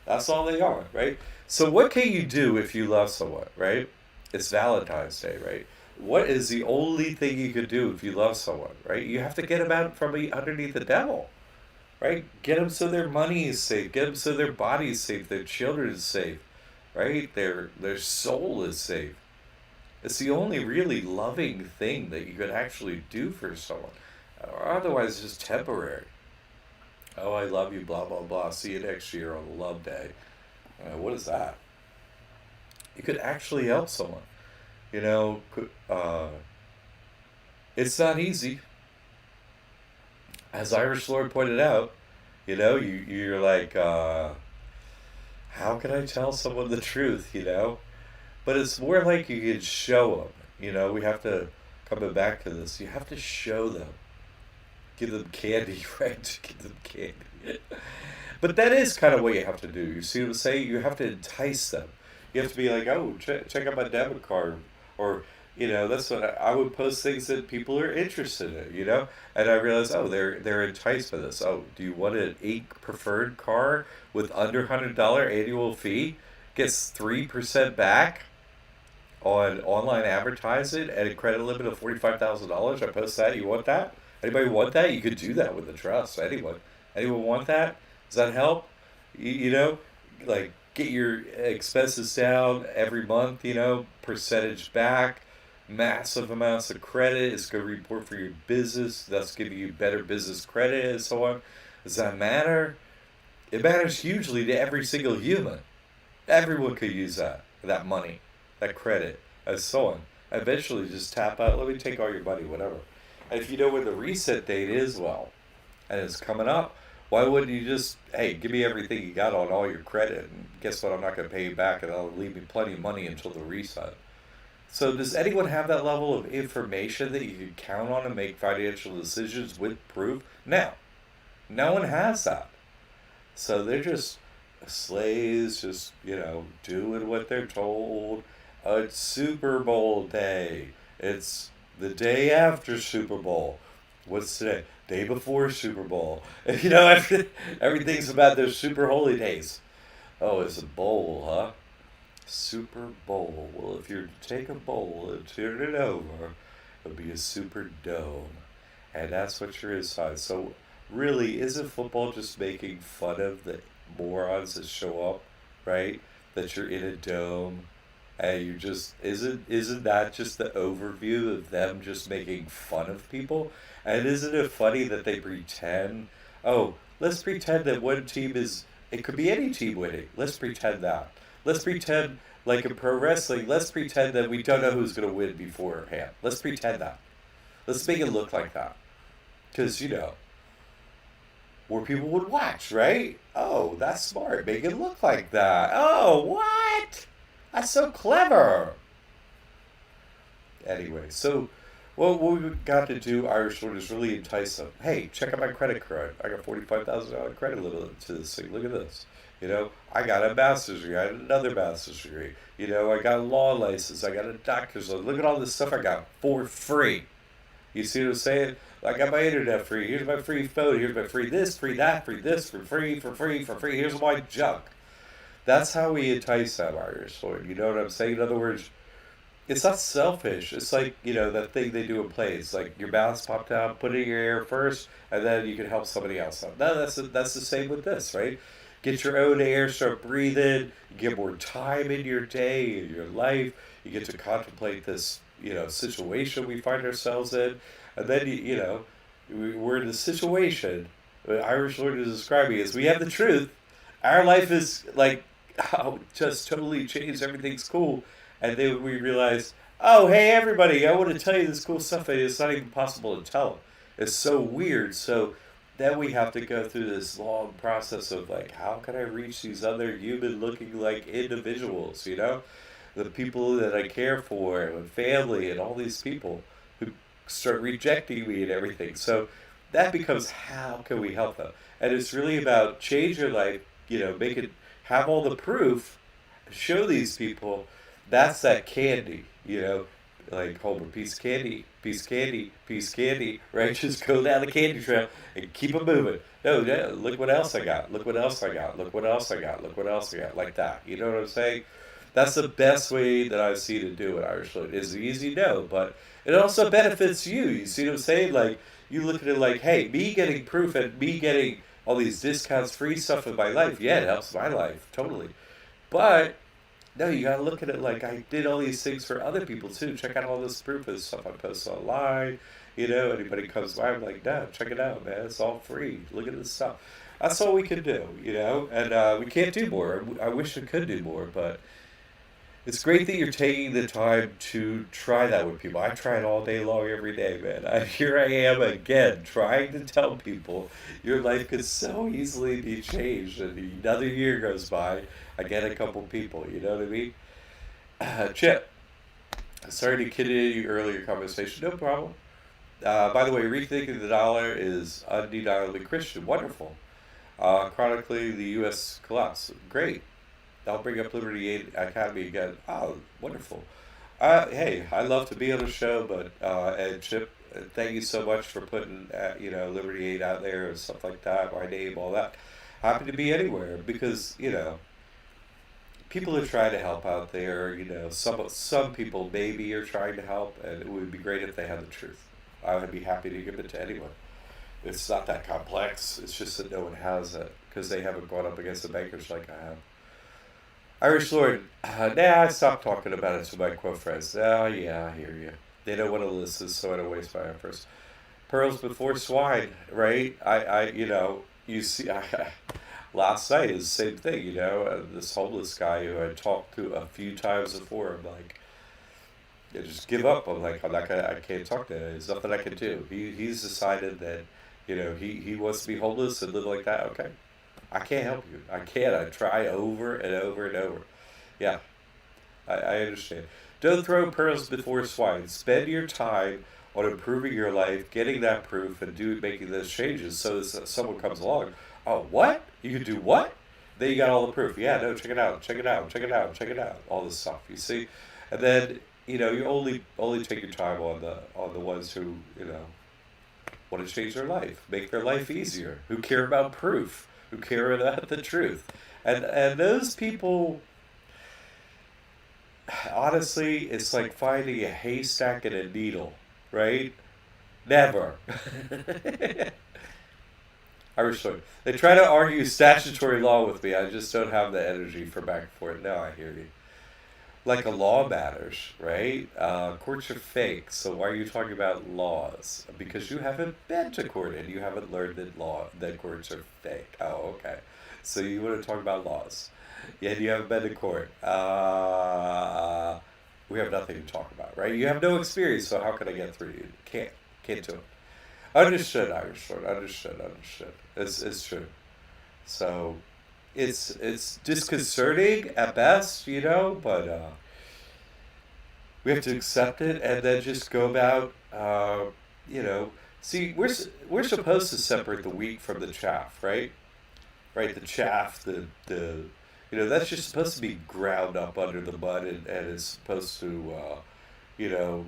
That's all they are, right? So what can you do if you love someone, right? It's Valentine's Day, right? What is the only thing you could do if you love someone, right? You have to get them out from underneath the devil, right? Get them so their money is safe. Get them so their body is safe. Their children is safe, right? Their soul is safe. It's the only really loving thing that you could actually do for someone. Or otherwise, it's just temporary. Oh, I love you, blah, blah, blah. See you next year on Love Day. What is that? You could actually help someone. You know, it's not easy. As Irish Lord pointed out, you're like, how can I tell someone the truth, But it's more like you can show them. We have to, coming back to this, you have to show them. Give them candy, right? Give them candy. But that is kind of what you have to do. You see what I'm saying? You have to entice them. You have to be like, oh, check out my debit card. Or, that's what I would post things that people are interested in, And I realized, oh, they're enticed by this. Oh, do you want an 8 preferred car with under $100 annual fee? Gets 3% back on online advertising and a credit limit of $45,000. I post that. You want that? Anybody want that? You could do that with the trust. Anyone want that? Does that help? Like get your expenses down every month. Percentage back, massive amounts of credit. It's going to report for your business. That's giving you better business credit and so on. Does that matter? It matters hugely to every single human. Everyone could use that money, that credit, and so on. Eventually, just tap out. Let me take all your money, whatever. And if you know when the reset date is, and it's coming up, why wouldn't you just, hey, give me everything you got on all your credit, and guess what? I'm not going to pay you back, and I'll leave me plenty of money until the reset. So does anyone have that level of information that you can count on to make financial decisions with proof? No, no one has that. So they're just slaves, just, doing what they're told. It's Super Bowl day. It's the day after Super Bowl. What's today? Day before Super Bowl. Everything's about those super holy days. Oh, it's a bowl, huh? Super Bowl. Well, if you take a bowl and turn it over, it'll be a super dome. And that's what you're inside. So, really, isn't football just making fun of the morons that show up, right? That you're in a dome and you just isn't that just the overview of them just making fun of people? And isn't it funny that they pretend, oh, let's pretend that one team is it could be any team winning. Let's pretend that. Let's pretend like in pro wrestling, let's pretend that we don't know who's going to win beforehand. Let's pretend that. Let's make it look like that. Because, more people would watch, right? Oh, that's smart. Make it look like that. Oh, what? That's so clever. Anyway, so what we got to do, Irish Lord, is really entice them. Hey, check out my credit card. I got $45,000 credit limit to this thing. Look at this. I got a master's degree. I had another master's degree. I got a law license. I got a doctor's license. Look at all this stuff I got for free. You see what I'm saying? I got my internet free. Here's my free phone. Here's my free this, free that, free this, for free, for free, for free. Here's my junk. That's how we entice that Irish Lord. You know what I'm saying? In other words, it's not selfish. It's like, that thing they do in plays. Like your mouth's popped out, put it in your ear first, and then you can help somebody else out. No, that's the same with this, right? Get your own air, start breathing, you get more time in your day, in your life, you get to contemplate this, situation we find ourselves in. And then, we're in a situation, the Irish Lord is describing is we have the truth. Our life is like, oh, just totally changed, everything's cool. And then we realize, oh, hey, everybody, I want to tell you this cool stuff, and it's not even possible to tell. It's so weird. So then we have to go through this long process of like, how can I reach these other human looking like individuals, the people that I care for and family and all these people who start rejecting me and everything. So that becomes how can we help them? And it's really about change your life, make it, have all the proof, show these people that's that candy, like Homer, piece of candy, piece of candy, piece of candy, right? Just go down the candy trail and keep it moving. No, no, look what else I got. Look what else I got. Look what else I got. Look what else I got. Like that. You know what I'm saying? That's the best way that I see to do it, Irish Lord. It's easy, no, but it also benefits you. You see what I'm saying? Like, you look at it like, hey, me getting proof and me getting all these discounts, free stuff in my life, yeah, it helps my life, totally. But no, you gotta look at it like I did all these things for other people too. Check out all this proof of stuff I post online. Anybody comes by, I'm like, no, check it out, man. It's all free. Look at this stuff. That's all we can do, and we can't do more. I wish we could do more, but it's great that you're taking the time to try that with people. I try it all day long, every day, man. Here I am again, trying to tell people your life could so easily be changed. And another year goes by, I get a couple people, you know what I mean? Chip, sorry to kid you earlier conversation, no problem. By the way, rethinking the dollar is undeniably Christian. Wonderful. Chronically, the U.S. collapse. Great. I'll bring up Liberty Aid Academy again. Oh, wonderful. Hey, I love to be on the show, but and Chip, thank you so much for putting Liberty Aid out there and stuff like that. My name, all that. Happy to be anywhere because people are trying to help out there. Some people maybe are trying to help, and it would be great if they had the truth. I would be happy to give it to anyone. It's not that complex. It's just that no one has it because they haven't gone up against the bankers like I have. Irish Lord, I stopped talking about it to my quote friends. Oh, yeah, I hear you. They don't want to listen, so I don't waste my efforts. Pearls before swine, right? You see, last night is the same thing, this homeless guy who I talked to a few times before, I'm like, yeah, just give up. I'm like, I can't talk to him. There's nothing I can do. He's decided that, he wants to be homeless and live like that. Okay. I can't help you. I can't. I try over and over and over. Yeah. I understand. Don't throw pearls before swine. Spend your time on improving your life, getting that proof, and making those changes. So that someone comes along, oh, what? You can do what? Then you got all the proof. Yeah, no, check it out, check it out, check it out, check it out. All this stuff. You see, and then you only take your time on the ones who want to change their life, make their life easier, who care about proof, who care about the truth, and those people. Honestly, it's like finding a haystack in a needle, right? Never. I wish so. They try to argue statutory law with me. I just don't have the energy for it. No, I hear you. Like a law matters, right? Courts are fake, so why are you talking about laws? Because you haven't been to court and you haven't learned that courts are fake. Oh, okay. So you want to talk about laws. Yeah, you haven't been to court. We have nothing to talk about, right? You have no experience, so how can I get through you? Can't do it. Understood, Irish Lord. Understood. It's true. So it's disconcerting at best, but we have to accept it and then just go about, you know. See, we're supposed to separate the wheat from the chaff, right? Right, the chaff, that's just supposed to be ground up under the mud and is supposed to, you know,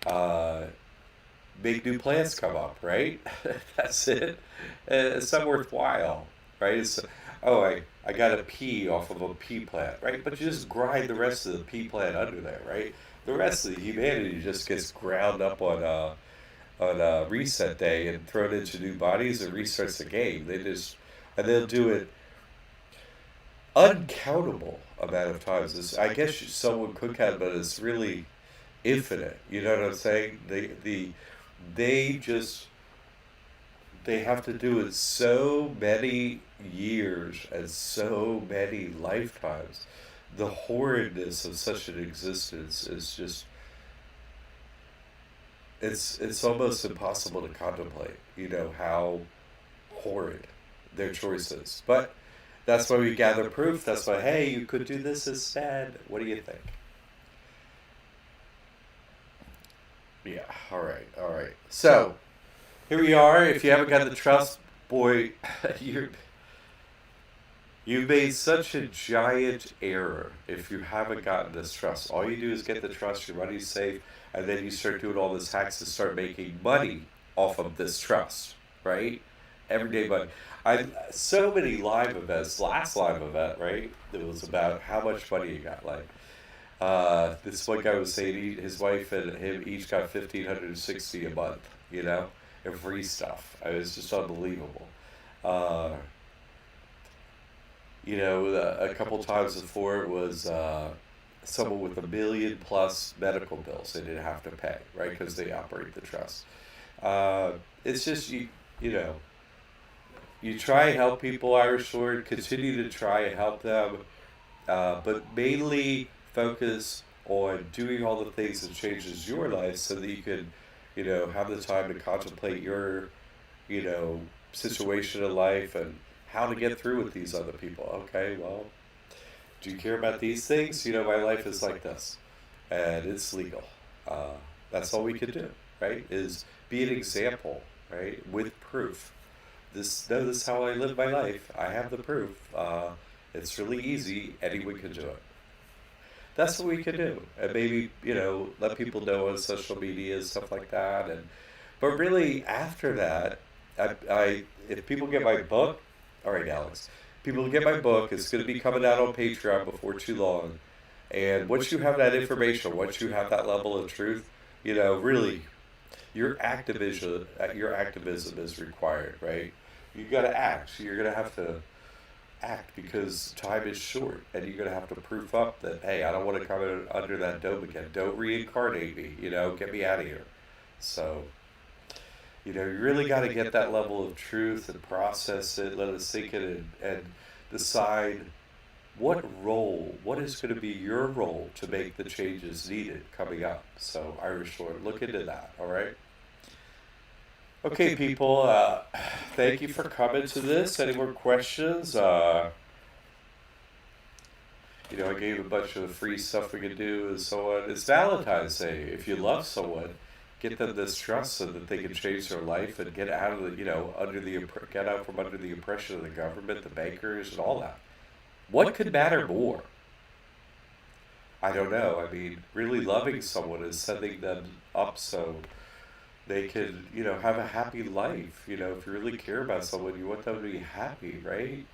uh, make new plants come up, right? That's it. It's not worthwhile, right? I got a pea off of a pea plant, right? But you just grind the rest of the pea plant under there, right? The rest of the humanity just gets ground up on reset day and thrown into new bodies and restarts the game. And they'll do it uncountable amount of times. I guess someone could count, but it's really infinite. You know what I'm saying? They just they have to do it so many years and so many lifetimes. The horridness of such an existence is just it's almost impossible to contemplate. How horrid their choice is. But that's why we gather proof. That's why, hey, you could do this instead. What do you think? Yeah, all right. So, here we are. If you haven't got the trust, boy, you've made such a giant error if you haven't gotten this trust. All you do is get the trust, your money's safe, and then you start doing all this hacks to start making money off of this trust, right? Everyday money. So many live events. Last live event, right? It was about how much money you got. Like, this one guy was saying his wife and him each got 1,560 a month. And free stuff. It was just unbelievable. Uh, a couple times before it was someone with 1 million plus medical bills they didn't have to pay, right? Because they operate the trust. It's just you try and help people, Irish Sword, continue to try and help them, but mainly focus on doing all the things that changes your life so that you can, have the time to contemplate your, situation in life and how to get through with these other people. Okay, well, do you care about these things? My life is like this, and it's legal. That's all we can do, right? Is be an example, right, with proof. This is how I live my life. I have the proof. It's really easy. Anyone can do it. That's what we can do, and maybe let people know on social media and stuff like that. But really, after that, if people get my book, all right, Alex, people get my book. It's going to be coming out on Patreon before too long. And once you have that information, once you have that level of truth, really, your activism is required, right? You got to act. You're going to have to act because time is short, and you're going to have to proof up that, hey, I don't want to come under that dome again. Don't reincarnate me. Get me out of here. So, you really got to get that level of truth and process it, let it sink in, and decide what is going to be your role to make the changes needed coming up. So, Irish Lord, look into that, all right? Okay, people, thank you for coming to this. Any more questions? I gave a bunch of free stuff we could do and so on. It's Valentine's Day. If you love someone, get them this trust so that they can change their life and get out of the, get out from under the oppression of the government, the bankers, and all that. What could matter more? I don't know. I mean, really loving someone is setting them up so they can, have a happy life. If you really care about someone, you want them to be happy, right?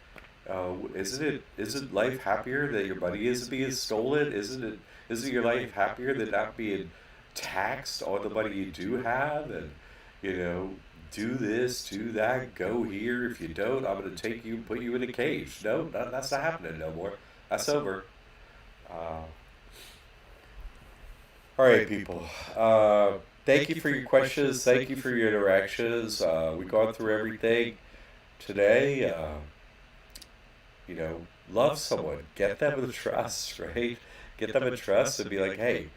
Isn't life happier that your money isn't being stolen? Isn't your life happier than not being taxed on the money you do have? And, do this, do that, go here. If you don't, I'm going to take you and put you in a cage. No, that's not happening no more. That's over. Uh, all right, people. Thank you for your questions. Thank you for your interactions. We've gone through everything today. Love someone. Get them with trust, right? Get them with trust and be like, hey,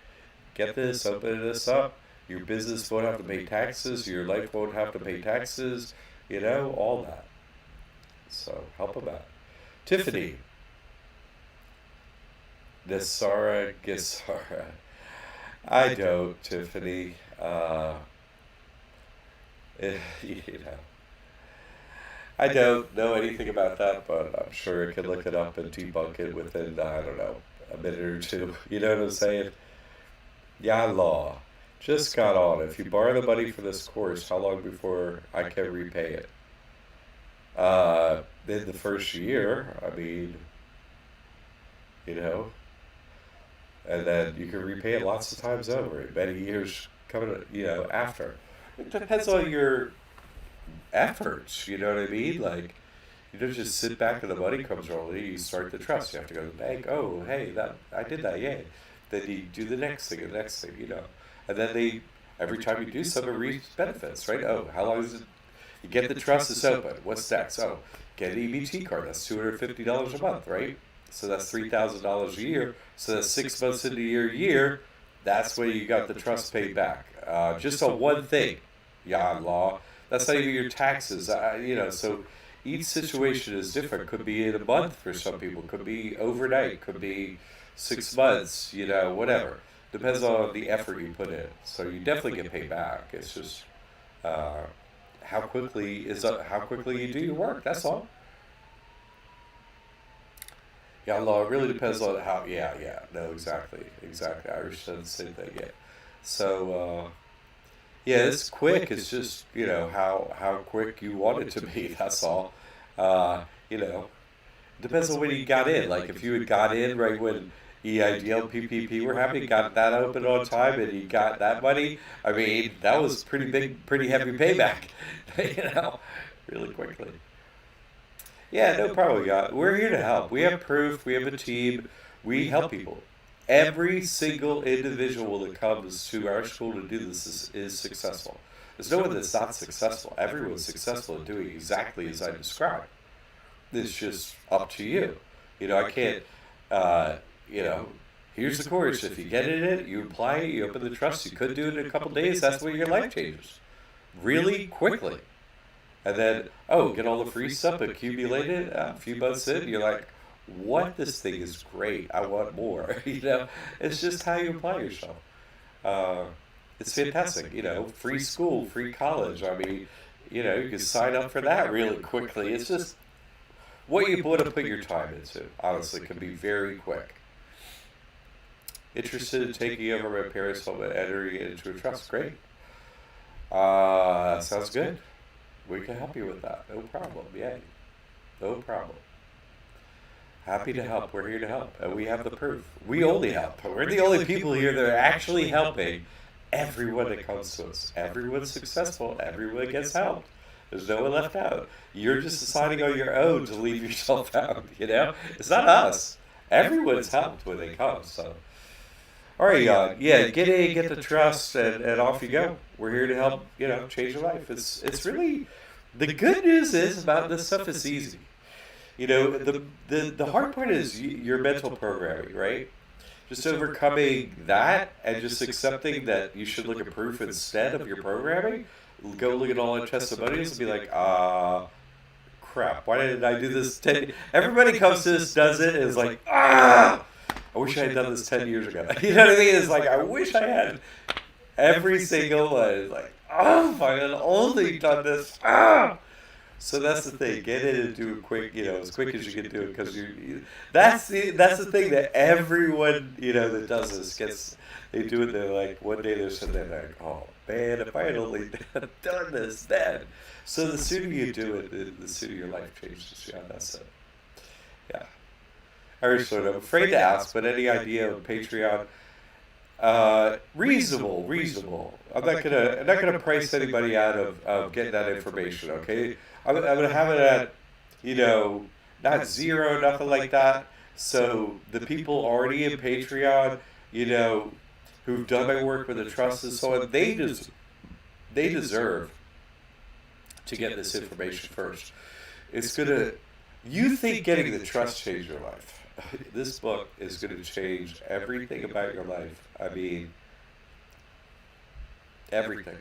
get this, open this up. Your business won't have to pay taxes. Your life won't have to pay taxes. All that. So help them out. Tiffany. Nasara Gisara. I don't, Tiffany. You know, I don't know anything about that, but I'm sure I could look it up and debunk it within, I don't know, a minute or two. You know what I'm saying? Yeah, law. Just got on. If you borrow the money for this course, how long before I can repay it? In the first year, I mean, you know, and then you can repay it lots of times over, many years coming, after. It depends on your efforts, you know what I mean? Like, you don't just sit back and the money comes rolling, you start the trust. You have to go to the bank. Oh, hey, that I did that, yay. Then you do the next thing, And then every time you do something, it reaps benefits, right? Oh, how long is it? You get the trust, it's open. What's next? Oh, get an EBT card. That's $250 a month, right? So that's $3,000 a year. So that's 6 months into your year. That's when you got the trust paid back. Just on one thing, law. That's not even your taxes. So each situation is different. Could be in a month for some people. Could be overnight. Could be 6 months. Whatever. Depends on the effort you put in. So you definitely get paid back. It's just how quickly you do your work. That's all. Yeah, law. It really depends on how. Yeah. No, exactly. Irish said the same thing. Yeah. So. Yeah, it's quick. It's just, how quick you want it to be. That's all. Depends on when you got in. Like, if you had got in right when EIDL, PPP were happening, got that open on time, and you got that money, I mean, that was pretty big, pretty heavy payback, really quickly. Yeah, no problem, God. We're here to help. We have proof. We have a team. We help people. Every single individual that comes to our school to do this is successful. There's no one that's not successful. Everyone's successful in doing exactly as I described. It's just up to you. I can't, here's the course. If you get in it, you apply it, you open the trust, you could do it in a couple days. That's when your life changes. Really quickly. And then, get all the free stuff accumulated a few months in, you're like, what? This thing is great. I want more. It's just how you apply yourself. It's fantastic. Free school, free college. I mean, you can sign up for that really quickly. It's just what you want to put your time into, honestly, can be very quick. Interested in taking over my parents' home and entering it into a trust? Great. Sounds good. We can help you with that. No problem. Yay. No problem. Happy to help. We're here to help. And we have the proof. We only help. We're the only people here that are actually helping everyone that comes to us. Everyone's successful. Everyone gets helped. There's no one left out. You're just deciding on your own to leave yourself out. It's not us. Everyone's helped when they come. So, all right, get in, get the trust, and off you go. We're here to help, change your life. It's really, the good news is about this stuff is easy. The hard part is your mental programming, right? Just overcoming that and just accepting that you should look at proof instead of your programming. Go look at all the testimonials and be like, crap, why didn't I do this? Everybody comes to this, does it, and is like, I wish I had done this 10 years ago. You know what I mean? It's like, I wish I had every single one. It's like, oh, if I had only done this. Ah! So that's the thing. Get in and do it quick, as quick as you can do it, because that's the thing that everyone, that does this they do it. They're like, one day they're sitting there like, oh man, if I had only done this then. So the sooner you do it, the sooner your life changes. Yeah, that's it. Yeah. Irish Lord, I'm afraid to ask, but any idea of Patreon? Reasonable. I'm not gonna price anybody out of getting that information. Okay, I'm gonna have it at, not zero, nothing like that. So the people already in Patreon, who've done my work with the trust and so on, they deserve to get this information first. You think getting the trust changed your life? This book is going to change everything about your life. I mean, everything.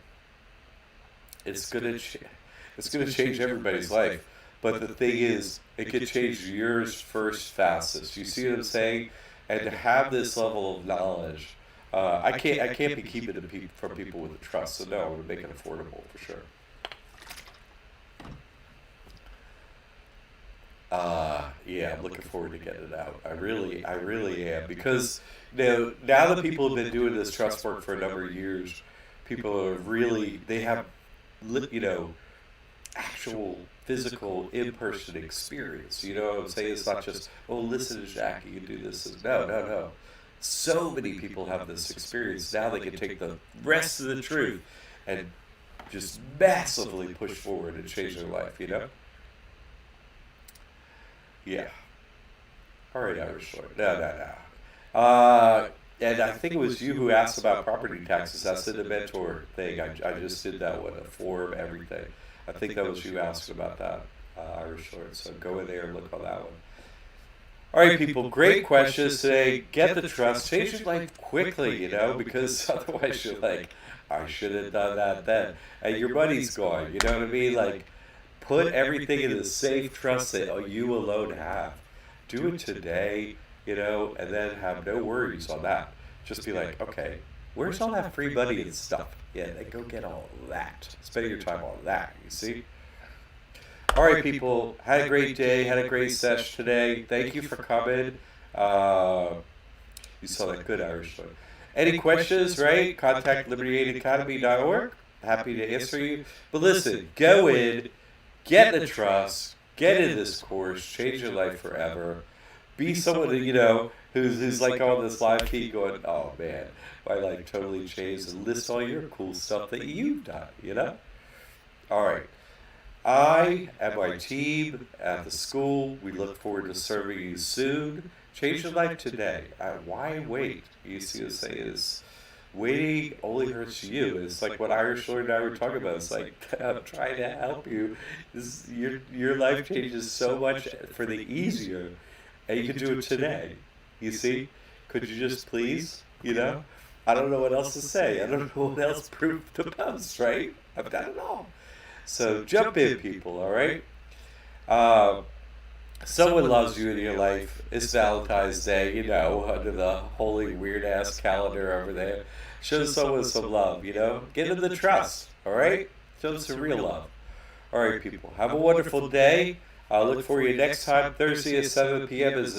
It's going to change everybody's life. But the thing is, it could change yours first fastest. You see what I'm saying? And to have this level of knowledge, I can't be keeping it from people with a trust. So no, I'm going to make it affordable for sure. Yeah, I'm looking forward to getting it out. I really am, because now that people have been doing this trust work for a number of years, people are they have actual physical in-person experience. You know what I'm saying? It's not just, oh, listen to Jack, you can do this. No. So many people have this experience. Now they can take the rest of the truth and just massively push forward and change their life. Yeah. All right, Irish Lord. No. And I think it was you who asked about property taxes. That's in the mentor thing. I just did that one, a form, everything. I think that was you asking about that, Irish Lord. So go in there and look on that one. All right, people. Great questions today. Get the trust. Change your life quickly, because otherwise you're like, I should have done that then. And your money's gone. You know what I mean? Like, put everything in the safe trust that you alone have. Do it today, and then have no worries on that. Just be like, okay, where's all that free money and stuff? Yeah, then go get all that. Spend your time on that, you see? All right, people. Had a great day. Had a great session today. Thank you for coming. You saw that good Irish one. Any questions, right? Contact liberty8academy.org. Happy to answer you. But listen, go in. Get the trust, get in this course, change your life forever. Be someone who's like on this live feed going, oh man, I totally changed, and list all your cool stuff that you've done, All right. I and my team at the school, we look forward to serving you soon. Change your life today. Why wait? You see what I'm saying is, waiting only hurts you. It's like what Irish Lord and I were talking about. It's like, I'm trying to help you. Your life changes so much for the easier, and you can do it today. You see? Could you just please? I don't know what else to say. I don't know what else proof to post, right? I've done it all. So jump in, people, all right? Someone loves you in your life. It's Valentine's Day, under the holy weird-ass calendar over there. Show someone some love, Give them the trust, all right? Show them some real love. All right, people. Have a wonderful day. I'll look for you next time. Thursday at 7 p.m. is